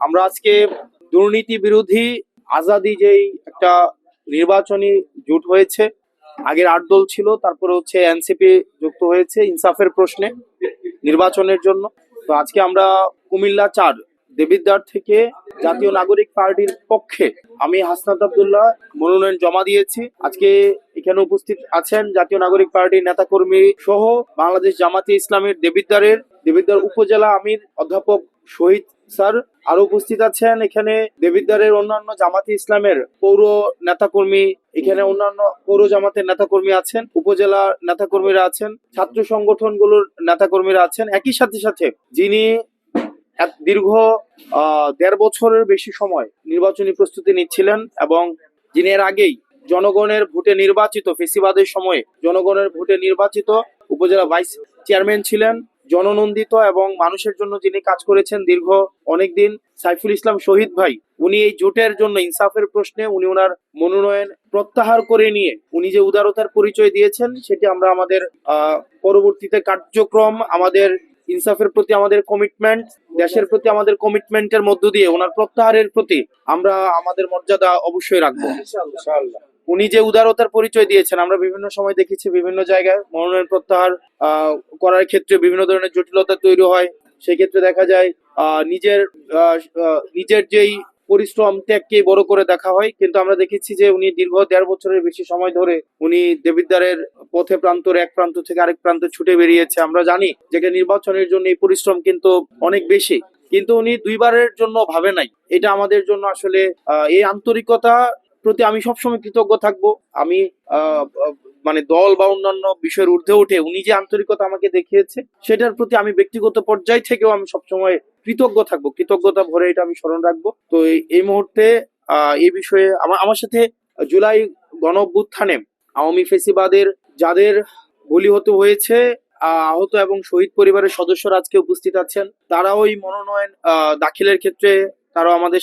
আমরা আজকে দুর্নীতি বিরোধী আজাদি যেই একটা নির্বাচনী জোট হয়েছে, আগের 8 দল ছিল, তারপরে হচ্ছে এনসিপি যুক্ত হয়েছে ইনসাফের প্রশ্নে নির্বাচনের জন্য। তো আজকে আমরা কুমিল্লা 4 দেবিদ্বার থেকে জাতীয় নাগরিক পার্টির পক্ষে আমি হাসনাত আব্দুল্লাহ মনোনয়ন জমা দিয়েছি। আজকে এখানে উপস্থিত আছেন জাতীয় নাগরিক পার্টির নেতাকর্মী সহ বাংলাদেশ জামাতে ইসলামের দেবিদ্বার উপজেলা আমির অধ্যাপক শহীদ স্যার, আরো উপস্থিত আছেন এখানে দেবিদ্বারের অন্যান্য জামাতে ইসলামের পৌর নেতাকর্মী, এখানে অন্যান্য পৌর জামাতের নেতাকর্মী আছেন, উপজেলা নেতাকর্মীরা আছেন, ছাত্র সংগঠনগুলোর নেতাকর্মীরা আছেন। একই সাথে সাথে যিনি দীর্ঘ 1.5 বছরের বেশি সময় নির্বাচনী প্রস্তুতি নিচ্ছিলেন এবং যিনি এর আগেই জনগণের ভোটে নির্বাচিত, ফেসিবাদের সময়ে জনগণের ভোটে নির্বাচিত উপজেলা ভাইস চেয়ারম্যান ছিলেন, জননন্দিত এবং মানুষের জন্য যিনি কাজ করেছেন দীর্ঘ অনেকদিন, সাইফুল ইসলাম শহীদ ভাই, উনি এই জোটের জন্য ইনসাফের প্রশ্নে উনি ওনার মনোনয়ন প্রত্যাহার করে নিয়ে উনি যে উদারতার পরিচয় দিয়েছেন সেটি আমরা আমাদের পরবর্তীতে কার্যক্রম, আমাদের ইনসাফের প্রতি আমাদের কমিটমেন্ট, দেশের প্রতি আমাদের কমিটমেন্টের মধ্য দিয়ে ওনার প্রত্যাহারের প্রতি আমরা আমাদের মর্যাদা অবশ্যই রাখবো। উনি যে উদারতার পরিচয় দিয়েছেন, আমরা বিভিন্ন সময় দেখেছি বিভিন্ন জায়গায় মনোনয়ন প্রত্যাহার করার ক্ষেত্রে বিভিন্ন ধরনের জটিলতা তৈরি হয়। সেই ক্ষেত্রে দেখা যায় নিজের যেই পরিশ্রম ত্যাগকে বড় করে দেখা হয়, কিন্তু আমরা দেখেছি যে উনি দীর্ঘ 1.5 বছরের বেশি সময় ধরে উনি দেবিদ্বারের পথে প্রান্তর এক প্রান্ত থেকে আরেক প্রান্তে ছুটে বেরিয়েছে। আমরা জানি যে নির্বাচনের জন্য এই পরিশ্রম কিন্তু অনেক বেশি, কিন্তু উনি 2বারের জন্য ভাবে নাই। এটা আমাদের জন্য আসলে এই আন্তরিকতা প্রতি আমি সবসময় কৃতজ্ঞ থাকবো। আমি মানে দল বা অন্যান্য বিষয়ের ঊর্ধ্বে উঠে উনি যে আন্তরিকতা আমাকে দেখিয়েছে সেটার প্রতি আমি ব্যক্তিগত পর্যায় থেকেও আমি সবসময় কৃতজ্ঞ থাকবো, কৃতজ্ঞতা ভরে এটা আমি স্মরণ রাখবো। তো এই মুহূর্তে এই বিষয়ে আমার সাথে জুলাই গণ অভ্যুত্থানে আওয়ামী ফেসিবাদের যাদের বলি হতে হয়েছে, আহত এবং শহীদ পরিবারের সদস্যরা আজকে উপস্থিত আছেন। তারাও ওই মনোনয়ন দাখিলের ক্ষেত্রে তারাও আমাদের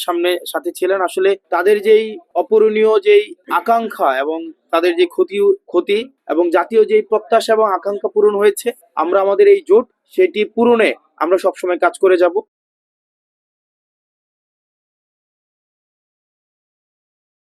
সাথে ছিলেন। আসলে তাদের যেই অপূরণীয় যেই আকাঙ্ক্ষা এবং তাদের যে ক্ষতি এবং জাতীয় যেই প্রত্যাশা এবং আকাঙ্ক্ষা পূরণ হয়েছে, আমরা আমাদের এই জোট সেটি পূরণে আমরা সবসময় কাজ করে যাব।